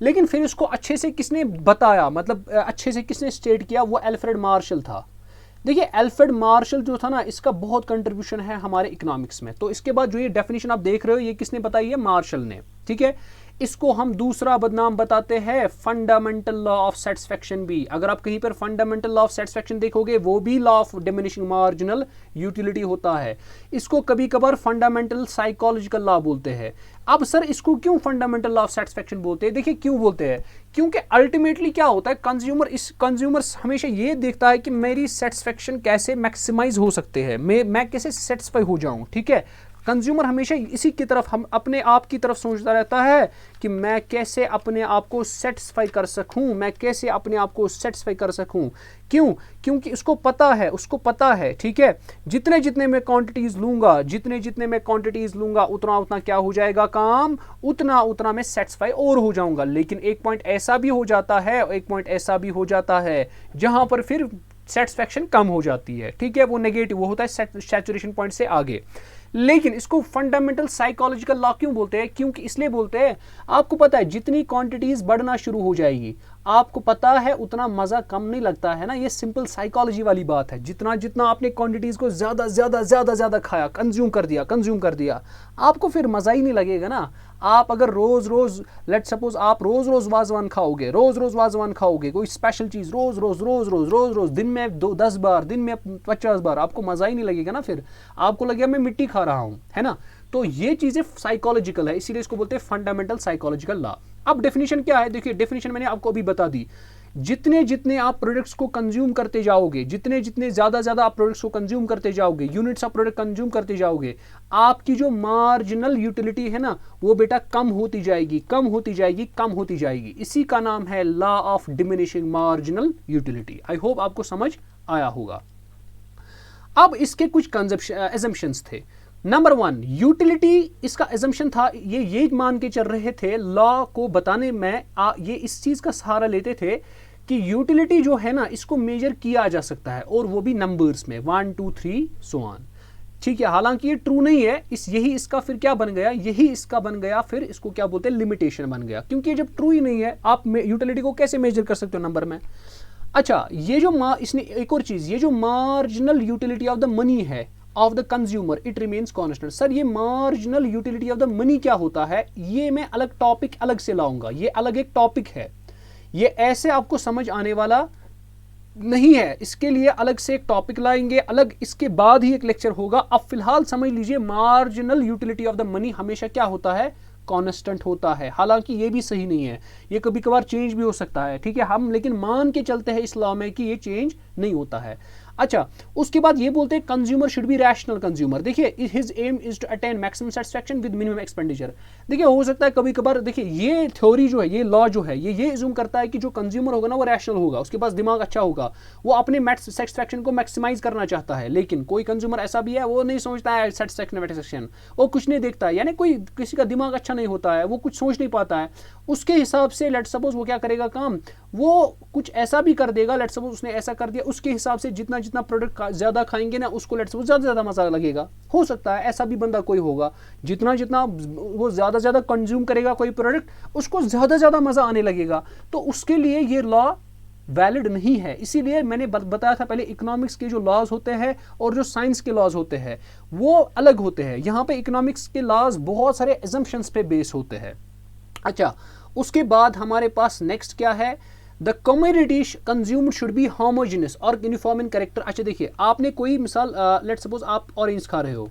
लेकिन फिर इसको अच्छे से किसने बताया, मतलब अच्छे से किसने स्टेट किया, वो अल्फ्रेड मार्शल था। देखिए अल्फ्रेड मार्शल जो था ना, इसका बहुत कंट्रीब्यूशन है हमारे इकोनॉमिक्स में। तो इसके बाद जो ये डेफिनेशन आप देख रहे हो, ये किसने बताई है, मार्शल ने, ठीक है। इसको हम दूसरा बदनाम बताते हैं फंडामेंटल लॉ ऑफ सेटिस्फैक्शन भी। अगर आप कहीं पर फंडामेंटल लॉ ऑफ सेटिस्फैक्शन देखोगे, वो भी law of diminishing marginal utility होता है। इसको कभी कभार फंडामेंटल साइकोलॉजिकल लॉ बोलते हैं। अब सर इसको क्यों फंडामेंटल लॉ ऑफ सेटिस्फैक्शन बोलते हैं? देखिए क्यों बोलते हैं, क्योंकि अल्टीमेटली क्या होता है, कंज्यूमर हमेशा ये देखता है कि मेरी सेटिस्फैक्शन कैसे मैक्सिमाइज हो सकते हैं, मैं कैसे सेटिस्फाई हो जाऊं, ठीक है। कंज्यूमर हमेशा इसी की तरफ, हम अपने आप की तरफ सोचता रहता है कि मैं कैसे अपने आप को सेटिस्फाई कर सकूं, मैं कैसे अपने आप को सेटिस्फाई कर सकूं। क्यों? क्योंकि उसको पता है, ठीक है, जितने जितने मैं क्वांटिटीज लूंगा उतना उतना क्या हो जाएगा काम, उतना उतना मैं सेटिस्फाई और हो जाऊंगा। लेकिन एक पॉइंट ऐसा भी हो जाता है जहां पर फिर सेटिस्फैक्शन कम हो जाती है, ठीक है, वो नेगेटिव, वो होता है सैचुरेशन पॉइंट से आगे। लेकिन इसको फंडामेंटल साइकोलॉजिकल लॉ क्यों बोलते हैं? क्योंकि इसलिए बोलते हैं, आपको पता है जितनी क्वांटिटीज बढ़ना शुरू हो जाएगी, आपको पता है उतना मजा कम नहीं लगता है ना। ये सिंपल साइकोलॉजी वाली बात है। जितना जितना आपने क्वांटिटीज को ज्यादा ज्यादा ज्यादा ज्यादा खाया, कंज्यूम कर दिया, आपको फिर मजा ही नहीं लगेगा ना। आप अगर रोज रोज, लेट सपोज आप रोज रोज वाजवान खाओगे, कोई स्पेशल चीज रोज रोज दिन में 10 बार, दिन में 50 बार, आपको मजा ही नहीं लगेगा ना। फिर आपको लगेगा मैं मिट्टी खा रहा हूं, है ना। तो ये चीजें साइकोलॉजिकल है, इसीलिए इसको बोलते हैं फंडामेंटल साइकोलॉजिकल लॉ। अब डेफिनेशन क्या है? देखिए डेफिनेशन मैंने आपको अभी बता दी। जितने जितने आप प्रोडक्ट्स को कंज्यूम करते जाओगे, जितने जितने ज्यादा ज्यादा आप प्रोडक्ट्स को कंज्यूम करते जाओगे, यूनिट्स ऑफ प्रोडक्ट कंज्यूम करते जाओगे, आपकी जो मार्जिनल यूटिलिटी है ना, वो बेटा कम होती जाएगी। इसी का नाम है law of diminishing marginal utility. I hope आपको समझ आया होगा। अब इसके कुछ एजम्पशंस थे। नंबर 1, यूटिलिटी, इसका एजम्पशन था, ये मान के चल रहे थे लॉ को बताने में, ये इस चीज का सहारा लेते थे कि यूटिलिटी जो है ना, इसको मेजर किया जा सकता है, और वो भी नंबर्स में 1 2 3 सो ऑन। ठीक है, हालांकि ये ट्रू नहीं है। यही इसका फिर क्या बन गया, फिर इसको क्या बोलते हैं, लिमिटेशन बन गया। क्योंकि जब ट्रू ही नहीं है, आप यूटिलिटी को कैसे मेजर कर सकते हो नंबर में? अच्छा, ये जो इसने एक और चीज, ये जो marginal utility of the money है, of the consumer, it remains constant. Sir ये marginal utility of the money क्या होता है? ये मैं अलग टॉपिक अलग से लाऊंगा, ये अलग एक टॉपिक है, ये ऐसे आपको समझ आने वाला नहीं है। इसके लिए अलग से एक टॉपिक लाएंगे, अलग इसके बाद ही एक लेक्चर होगा। अब फिलहाल समझ लीजिए, marginal utility of the money हमेशा क्या होता है, कांस्टेंट होता है। हालांकि ये भी सही नहीं है, ये कभी कभार चेंज भी हो सकता है। ठीक है, हम लेकिन मान के चलते हैं इस लॉ में कि ये चेंज नहीं होता है। अच्छा, उसके बाद ये बोलते हैं consumer should be rational consumer. देखिए, his aim is to attain maximum satisfaction with minimum expenditure. देखिए, हो सकता है कभी कभार, देखिए ये थ्योरी जो है, ये लॉ जो है, ये एज्यूम करता है कि जो कंज्यूमर होगा ना, वो रैशनल होगा, उसके पास दिमाग अच्छा होगा, वो अपने सेटिस्फैक्शन को मैक्सिमाइज करना चाहता है। लेकिन कोई कंज्यूमर ऐसा भी है, वो नहीं सोचता है सेटिस्फैक्शन, वो कुछ नहीं देखता है, यानी कोई किसी का दिमाग अच्छा नहीं होता है, वो कुछ सोच नहीं पाता है। उसके हिसाब से लेट सपोज वो क्या करेगा काम, वो कुछ ऐसा भी कर देगा, लेट सपोज उसने ऐसा कर दिया, उसके हिसाब से जितना जितना प्रोडक्ट ज्यादा खाएंगे ना, उसको लेट सपोज ज्यादा मजा लगेगा। हो सकता है ऐसा भी बंदा कोई होगा, जितना जितना वो ज्यादा कंज्यूम करेगा कोई प्रोडक्ट, उसको ज्यादा मजा आने लगेगा। तो उसके लिए ये लॉ वैलिड नहीं है। इसीलिए मैंने बताया था पहले, इकोनॉमिक्स के जो लॉज होते हैं और जो साइंस के लॉज होते हैं वो अलग होते हैं। यहाँ पे इकोनॉमिक्स के लॉज बहुत सारे एजम्पशंस पे बेस होते हैं। अच्छा, उसके बाद हमारे पास नेक्स्ट क्या है, the commodity consumed should be homogeneous और यूनिफॉर्म इन कैरेक्टर। अच्छा देखिए, आपने कोई मिसाल, लेट सपोज आप ऑरेंज खा रहे हो,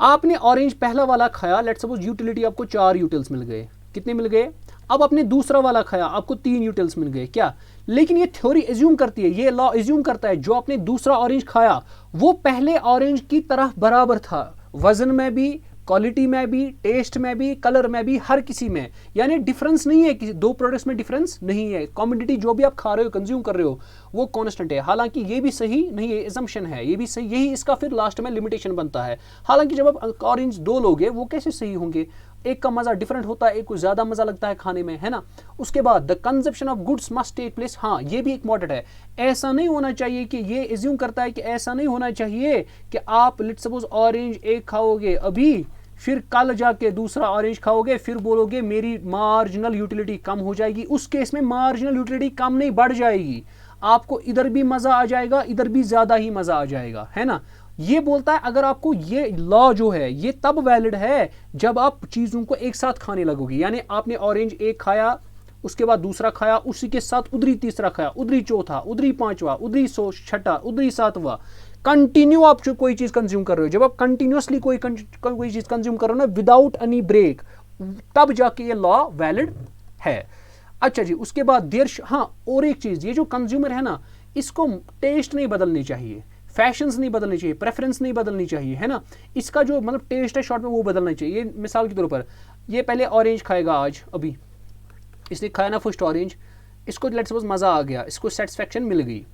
आपने ऑरेंज पहला वाला खाया, लेट सपोज यूटिलिटी आपको 4 यूटिल्स मिल गए। कितने मिल गए? अब आपने दूसरा वाला खाया, आपको 3 यूटिल्स मिल गए क्या? लेकिन ये थ्योरी एज्यूम करती है, ये लॉ एज्यूम करता है, जो आपने दूसरा ऑरेंज खाया वो पहले ऑरेंज की तरह बराबर था, वजन में भी, क्वालिटी में भी, टेस्ट में भी, कलर में भी, हर किसी में। यानी डिफरेंस नहीं है, किसी दो प्रोडक्ट्स में डिफरेंस नहीं है। कमोडिटी जो भी आप खा रहे हो, कंज्यूम कर रहे हो, वो कांस्टेंट है। हालांकि ये भी सही नहीं है, एजम्पशन है, ये भी सही, यही इसका फिर लास्ट में लिमिटेशन बनता है। हालांकि जब आप ऑरेंज 2 लोगे, वो कैसे सही होंगे? एक का मजा डिफरेंट होता है, एक को ज्यादा मजा लगता है खाने में, है ना। उसके बाद the consumption of goods must take place. हाँ, ये भी एक मॉडल है। ऐसा नहीं होना चाहिए कि, ये एज्यूम करता है कि ऐसा नहीं होना चाहिए कि आप लेट सपोज ऑरेंज एक खाओगे अभी, फिर कल जाके दूसरा ऑरेंज खाओगे, फिर बोलोगे मेरी मार्जिनल यूटिलिटी कम हो जाएगी। उस केस में मार्जिनल यूटिलिटी कम नहीं, बढ़ जाएगी। आपको इधर भी मजा आ जाएगा, इधर भी ज्यादा ही मजा आ जाएगा, है ना। ये बोलता है, अगर आपको ये लॉ जो है ये तब वैलिड है जब आप चीजों को एक साथ खाने लगोगे। यानी आपने ऑरेंज एक खाया, उसके बाद दूसरा खाया, उसी के साथ उधरी तीसरा खाया, उधरी चौथा, उधरी पांचवा, उधरी छठा, उधरी सातवां, कंटिन्यू आप जो कोई चीज कंज्यूम कर रहे हो। जब आप कंटिन्यूअसली कोई चीज कंज्यूम कर रहे हो ना, विदाउट एनी ब्रेक, तब जाके ये लॉ वैलिड है। अच्छा जी, उसके बाद देर, हाँ और एक चीज, ये जो कंज्यूमर है ना, इसको टेस्ट नहीं बदलनी चाहिए, फैशंस नहीं बदलनी चाहिए, प्रेफरेंस नहीं बदलनी चाहिए, है ना। इसका जो मतलब टेस्ट है शॉर्ट में, वो बदलना चाहिए। ये मिसाल के तौर पर, ये पहले ऑरेंज खाएगा आज, अभी इसने खाया ना फर्स्ट ऑरेंज, इसको लेट्स सपोज मजा आ गया, इसको सेटिस्फैक्शन मिल गई।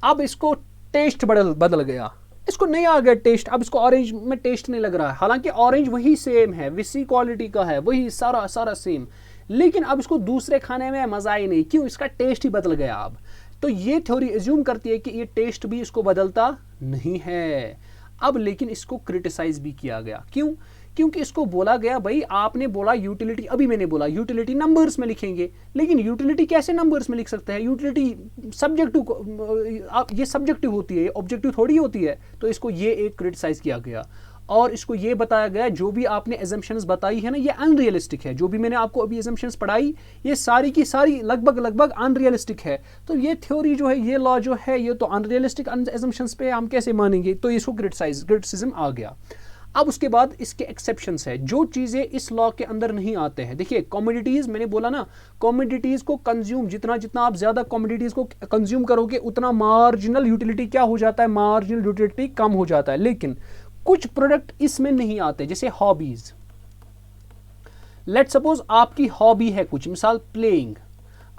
अब इसको टेस्ट बदल गया, इसको नहीं आ गया टेस्ट, अब इसको ऑरेंज में टेस्ट नहीं लग रहा है। हालांकि ऑरेंज वही सेम है, वैसी क्वालिटी का है, वही सारा सेम, लेकिन अब इसको दूसरे खाने में मजा ही नहीं। क्यों? इसका टेस्ट ही बदल गया अब। तो ये थ्योरी एज्यूम करती है कि ये टेस्ट भी इसको बदलता नहीं है। अब लेकिन इसको क्रिटिसाइज भी किया गया। क्यों? क्योंकि इसको बोला गया भाई आपने बोला यूटिलिटी, अभी मैंने बोला यूटिलिटी नंबर्स में लिखेंगे, लेकिन यूटिलिटी कैसे नंबर्स में लिख सकते हैं? यूटिलिटी सब्जेक्टिव, ये सब्जेक्टिव होती है, ऑब्जेक्टिव थोड़ी होती है। तो इसको ये एक क्रिटिसाइज किया गया और इसको ये बताया गया जो भी आपने एजम्पशंस बताई है ना ये अनरियलिस्टिक है। जो भी मैंने आपको अभी एजम्पशंस पढ़ाई ये सारी की सारी लगभग अनरियलिस्टिक है। तो ये थ्योरी जो है, ये लॉ जो है, ये तो अनरियलिस्टिक एजम्पशंस पे हम कैसे मानेंगे? तो इसको क्रिटिसिज्म आ गया। अब उसके बाद इसके एक्सेप्शंस है, जो चीज़ें इस लॉ के अंदर नहीं आते हैं। देखिए कमोडिटीज़, मैंने बोला ना कमोडिटीज़ को कंज्यूम, जितना जितना आप ज़्यादा कमोडिटीज़ को कंज्यूम करोगे उतना मार्जिनल यूटिलिटी क्या हो जाता है? मार्जिनल यूटिलिटी कम हो जाता है। लेकिन कुछ प्रोडक्ट इसमें नहीं आते, जैसे हॉबीज। लेट्स सपोज आपकी हॉबी है कुछ, मिसाल प्लेइंग,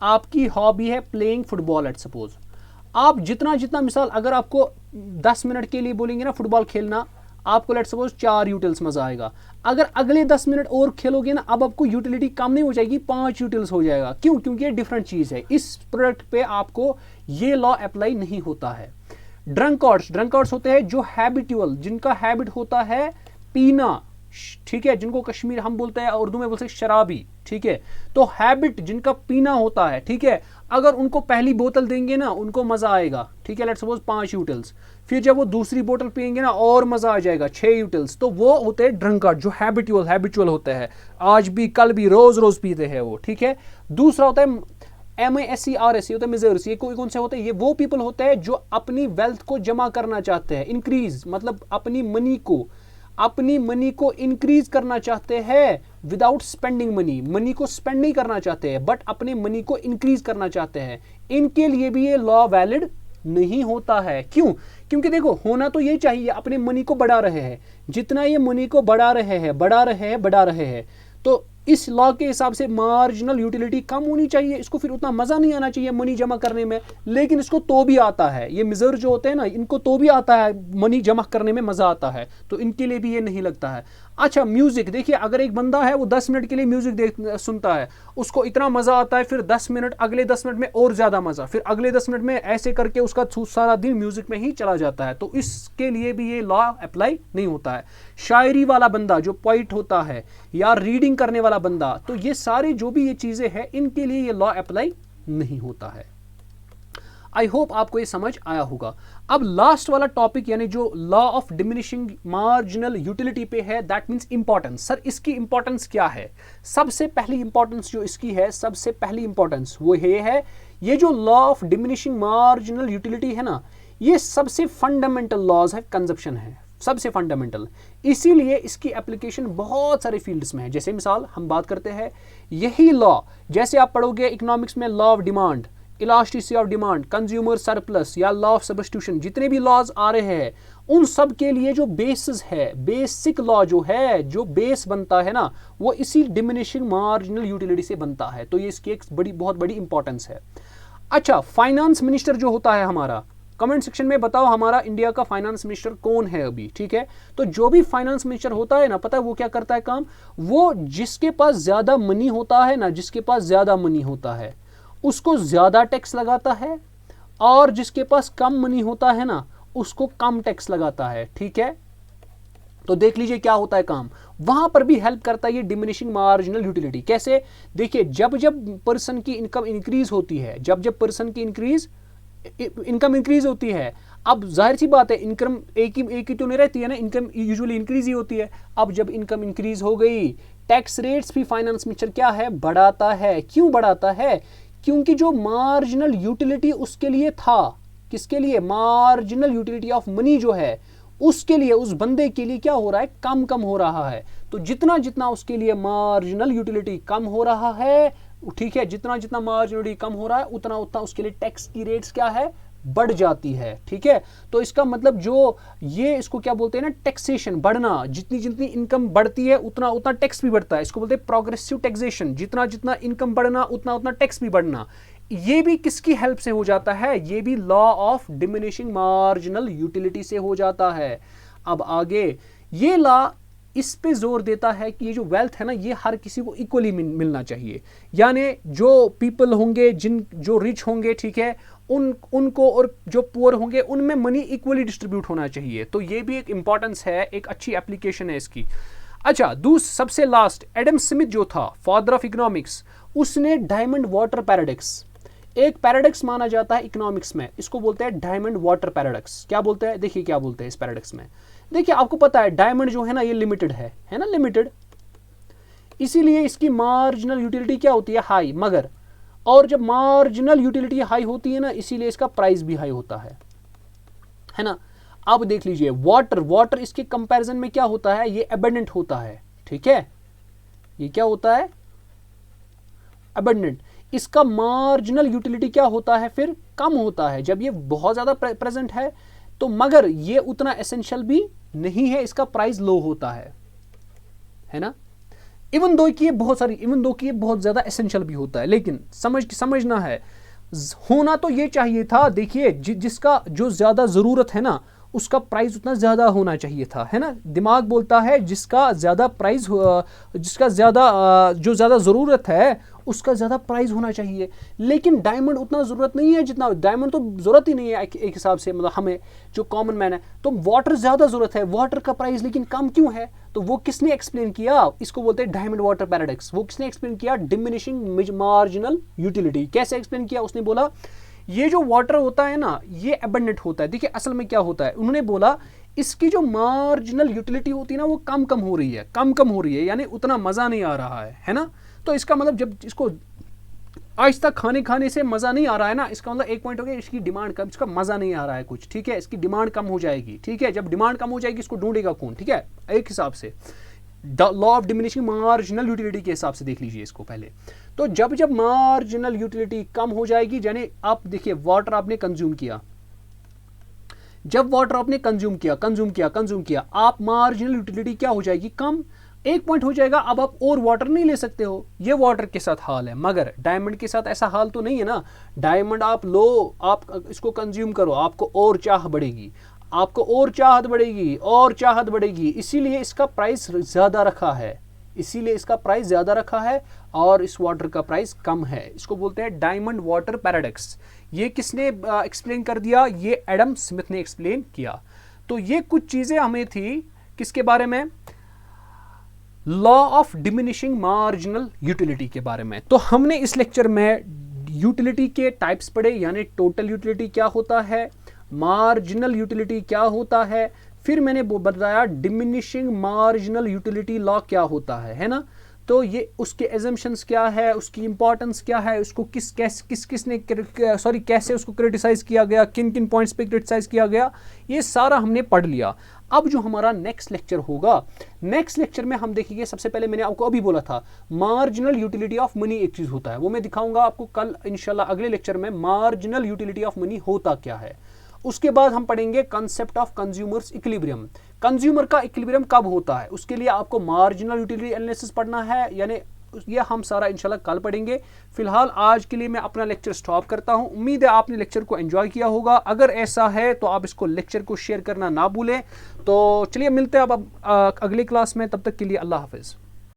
आपकी हॉबी है प्लेइंग फुटबॉल। लेट्स सपोज आप जितना जितना, मिसाल अगर आपको 10 मिनट के लिए बोलेंगे ना फुटबॉल खेलना, आपको लेट्स सपोज 4 यूटिल्स मजा आएगा। अगर अगले 10 मिनट और खेलोगे ना, अब आपको यूटिलिटी कम नहीं हो जाएगी, 5 यूटिल्स हो जाएगा। क्यों? क्योंकि ये डिफरेंट चीज है। इस प्रोडक्ट पे आपको ये लॉ अप्लाई नहीं होता है। ड्रंकर्ड्स होते हैं जो हैबिचुअल, जिनका हैबिट होता है पीना, ठीक है, जिनको कश्मीर हम बोलते हैं, उर्दू में बोलते हैं शराबी, ठीक है। तो हैबिट जिनका पीना होता है, ठीक है, अगर उनको पहली बोतल देंगे ना उनको मजा आएगा, ठीक है, लेट्स सपोज 5 यूटिल्स। फिर जब वो दूसरी बोतल पियेंगे ना और मजा आ जाएगा, 6 यूटिल्स। तो वो होते हैं ड्रंकर्ड, जो हैबिचुअल होते हैं, आज भी कल भी रोज पीते हैं वो, ठीक है। दूसरा होता है MASERS, होता है मेजर्स। ये कौन से होते हैं? ये वो पीपल होते हैं जो अपनी वेल्थ को जमा करना चाहते हैं, इंक्रीज, मतलब अपनी मनी को इंक्रीज करना चाहते हैं विदाउट स्पेंडिंग मनी को स्पेंड नहीं करना चाहते हैं, बट अपने मनी को इंक्रीज करना चाहते हैं। इनके लिए भी ये लॉ वैलिड नहीं होता है। क्यों? क्योंकि देखो होना तो ये चाहिए, अपने मनी को बढ़ा रहे हैं, जितना ये मनी को बढ़ा रहे हैं, तो इस लॉ के हिसाब से मार्जिनल यूटिलिटी कम होनी चाहिए। इसको फिर उतना मजा नहीं आना चाहिए मनी जमा करने में, लेकिन इसको तो भी आता है। ये मिजर जो होते हैं ना, इनको तो भी आता है, मनी जमा करने में मजा आता है, तो इनके लिए भी ये नहीं लगता है। अच्छा म्यूजिक, देखिए अगर एक बंदा है वो 10 मिनट के लिए म्यूजिक सुनता है, उसको इतना मजा आता है, फिर 10 मिनट, अगले 10 मिनट में और ज्यादा मजा, फिर अगले 10 मिनट में, ऐसे करके उसका सारा दिन म्यूजिक में ही चला जाता है। तो इसके लिए भी ये लॉ अप्लाई नहीं होता है। शायरी वाला बंदा जो पोइट होता है, या रीडिंग करने वाला बंदा, तो ये सारी जो भी ये चीजें हैं, इनके लिए ये लॉ अप्लाई नहीं होता है। आई होप आपको ये समझ आया होगा। अब लास्ट वाला टॉपिक, यानी जो law of diminishing marginal utility पे है, दैट मींस इंपॉर्टेंस। सर इसकी इंपॉर्टेंस क्या है? सबसे पहली इंपॉर्टेंस जो इसकी है, सबसे पहली इंपॉर्टेंस वो ये है, ये जो law of diminishing marginal utility है ना, ये सबसे फंडामेंटल लॉज है, कंजप्शन है, सबसे फंडामेंटल। इसीलिए इसकी एप्लीकेशन बहुत सारे फील्ड्स में है। जैसे मिसाल हम बात करते हैं, यही लॉ जैसे आप पढ़ोगे इकोनॉमिक्स में, law of demand, elasticity of demand, consumer surplus, या लॉ ऑफ सब्स्टिट्यूशन, जितने भी लॉज आ रहे हैं, उन सब के लिए जो बेसिस है, बेसिक लॉ जो है, जो बेस बनता है ना, वो इसी डिमिनिशिंग मार्जिनल यूटिलिटी से बनता है। तो ये इसकी एक बहुत बड़ी इंपॉर्टेंस है। अच्छा, फाइनेंस मिनिस्टर जो होता है हमारा, कमेंट सेक्शन में बताओ हमारा इंडिया का फाइनेंस मिनिस्टर कौन है अभी, ठीक है। तो जो भी फाइनेंस मिनिस्टर होता है ना, पता है वो क्या करता है काम? वो जिसके पास ज्यादा मनी होता है ना, जिसके पास ज्यादा मनी होता है उसको ज्यादा टैक्स लगाता है, और जिसके पास कम मनी होता है ना उसको कम टैक्स लगाता है, ठीक है। तो देख लीजिए क्या होता है काम, वहां पर भी हेल्प करता है ये डिमिनिशिंग मार्जिनल यूटिलिटी। कैसे? देखिए जब पर्सन की इनकम इंक्रीज होती है, जब पर्सन की इनकम इंक्रीज होती है, अब जाहिर सी बात है इनकम एक ही तो नहीं रहती है ना, इनकम यूजुअली इंक्रीज ही होती है। अब जब इनकम इंक्रीज हो गई, टैक्स रेट्स भी फाइनेंस मिनिस्टर क्या है, बढ़ाता है। क्यों बढ़ाता है? क्योंकि जो मार्जिनल यूटिलिटी उसके लिए था, किसके लिए? मार्जिनल यूटिलिटी ऑफ मनी जो है उसके लिए, उस बंदे के लिए क्या हो रहा है, कम हो रहा है। तो जितना जितना उसके लिए मार्जिनल यूटिलिटी कम हो रहा है, ठीक है, जितना जितना मार्जिनल कम हो रहा है उतना उतना उसके लिए टैक्स की रेट्स क्या है, बढ़ जाती है, ठीक है। तो इसका मतलब जो ये इसको क्या बोलते हैं ना, टैक्सेशन बढ़ना, जितनी जितनी इनकम बढ़ती है उतना उतना टैक्स भी बढ़ता है। इसको बोलते हैं प्रोग्रेसिव टैक्सेशन, जितना जितना इनकम बढ़ना उतना उतना टैक्स भी बढ़ना। ये भी किसकी हेल्प से हो जाता है? ये भी law of diminishing marginal utility से हो जाता है। अब आगे ये लॉ इस पे जोर देता है कि ये जो वेल्थ है ना, ये हर किसी को इक्वली मिलना चाहिए। यानी जो पीपल होंगे, जो रिच होंगे, ठीक है, उनको और जो पुअर होंगे उनमें मनी इक्वली डिस्ट्रीब्यूट होना चाहिए। तो ये भी एक इंपॉर्टेंस है, एक अच्छी एप्लीकेशन है इसकी। अच्छा, सबसे लास्ट, एडम स्मिथ जो था फादर ऑफ इकोनॉमिक्स, उसने डायमंड वाटर पैराडॉक्स, एक पैराडॉक्स माना जाता है इकोनॉमिक्स में, इसको बोलते हैं डायमंड वाटर पैराडॉक्स। क्या बोलते हैं, देखिए क्या बोलते हैं इस पैराडॉक्स में। देखिए आपको पता है डायमंड जो है ना ये लिमिटेड है ना, लिमिटेड, इसीलिए इसकी मार्जिनल यूटिलिटी क्या होती है, हाई। मगर और जब मार्जिनल यूटिलिटी हाई होती है ना, इसीलिए इसका प्राइस भी हाई होता है ना। अब देख लीजिए वाटर इसके कंपैरिजन में क्या होता है, ये अबंडेंट होता है, ठीक है, ये क्या होता है, अबंडेंट। इसका मार्जिनल यूटिलिटी क्या होता है, फिर कम होता है जब ये बहुत ज्यादा प्रेजेंट है। तो मगर ये उतना एसेंशियल भी नहीं है, इसका प्राइस लो होता है ना। इवन दो कि ये बहुत ज्यादा एसेंशियल भी होता है, लेकिन समझना है, होना तो ये चाहिए था। देखिए जिसका जो ज्यादा जरूरत है ना उसका प्राइस उतना ज्यादा होना चाहिए था, है ना। दिमाग बोलता है जिसका ज्यादा प्राइस, जो ज्यादा जरूरत है उसका ज्यादा प्राइस होना चाहिए। लेकिन डायमंड उतना जरूरत नहीं है जितना, डायमंड तो जरूरत ही नहीं है एक हिसाब से, मतलब हमें जो कॉमन मैन है। तो वाटर ज्यादा जरूरत है, वाटर का प्राइस लेकिन कम क्यों है, तो वो किसने एक्सप्लेन किया, इसको बोलते हैं डायमंड वाटर पैराडॉक्स। वो किसने एक्सप्लेन किया, डिमिनिशिंग मार्जिनल यूटिलिटी। कैसे एक्सप्लेन किया, उसने बोला ये जो वाटर होता है ना ये अबंडेंट होता है। देखिए असल में क्या होता है, उन्होंने बोला इसकी जो मार्जिनल यूटिलिटी होती है ना वो कम हो रही है, यानी उतना मजा नहीं आ रहा है ना। तो इसका मतलब जब इसको आहिस्ता खाने से मजा नहीं आ रहा है ना, इसका मतलब एक पॉइंट हो गया इसकी डिमांड कम, इसका मजा नहीं आ रहा है कुछ, ठीक है, इसकी डिमांड कम हो जाएगी, ठीक है। जब डिमांड कम हो जाएगी इसको ढूंढेगा कौन, ठीक है, एक हिसाब से law of diminishing marginal utility के हिसाब से देख लीजिए इसको पहले। तो जब मार्जिनल यूटिलिटी कम हो जाएगी, यानी आप देखिए वाटर आपने कंज्यूम किया, जब वाटर आपने कंज्यूम किया, आप मार्जिनल यूटिलिटी क्या हो जाएगी, कम, एक पॉइंट हो जाएगा। अब आप और वाटर नहीं ले सकते हो, ये वाटर के साथ हाल है। मगर डायमंड के साथ ऐसा हाल तो नहीं है ना। डायमंड आप लो, आप इसको कंज्यूम करो, आपको और चाह बढ़ेगी, और चाहत बढ़ेगी, इसीलिए इसका प्राइस ज्यादा रखा है, और इस वाटर का प्राइस कम है। इसको बोलते हैं डायमंड वाटर पैराडॉक्स। ये किसने एक्सप्लेन कर दिया, ये एडम स्मिथ ने एक्सप्लेन किया। तो ये कुछ चीजें हमें थी किसके बारे में, law of diminishing marginal utility के बारे में। तो हमने इस लेक्चर में यूटिलिटी के टाइप्स पढ़े, यानी टोटल यूटिलिटी क्या होता है, मार्जिनल यूटिलिटी क्या होता है, फिर मैंने बताया डिमिनिशिंग मार्जिनल यूटिलिटी लॉ क्या होता है ना। तो ये उसके एजम्पशंस क्या है, उसकी इंपॉर्टेंस क्या है, उसको कैसे उसको क्रिटिसाइज किया गया, किन किन पॉइंट्स पे क्रिटिसाइज किया गया, ये सारा हमने पढ़ लिया। अब जो हमारा नेक्स्ट लेक्चर होगा, नेक्स्ट लेक्चर में हम देखेंगे, सबसे पहले मैंने आपको अभी बोला था मार्जिनल यूटिलिटी ऑफ मनी एक चीज होता है, वो मैं दिखाऊंगा आपको कल इंशाल्लाह अगले लेक्चर में, मार्जिनल यूटिलिटी ऑफ मनी होता क्या है। उसके बाद हम पढ़ेंगे concept of consumers equilibrium, consumer का इक्विलिब्रियम कब होता है, उसके लिए आपको मार्जिनल यूटिलिटी एनालिसिस पढ़ना है, यानी ये हम सारा इंशाल्लाह कल पढ़ेंगे। फिलहाल आज के लिए मैं अपना लेक्चर स्टॉप करता हूं। उम्मीद है आपने लेक्चर को एंजॉय किया होगा। अगर ऐसा है तो आप इसको लेक्चर को शेयर करना ना भूलें। तो चलिए मिलते हैं अब अगली क्लास में, तब तक के लिए अल्लाह हाफिज।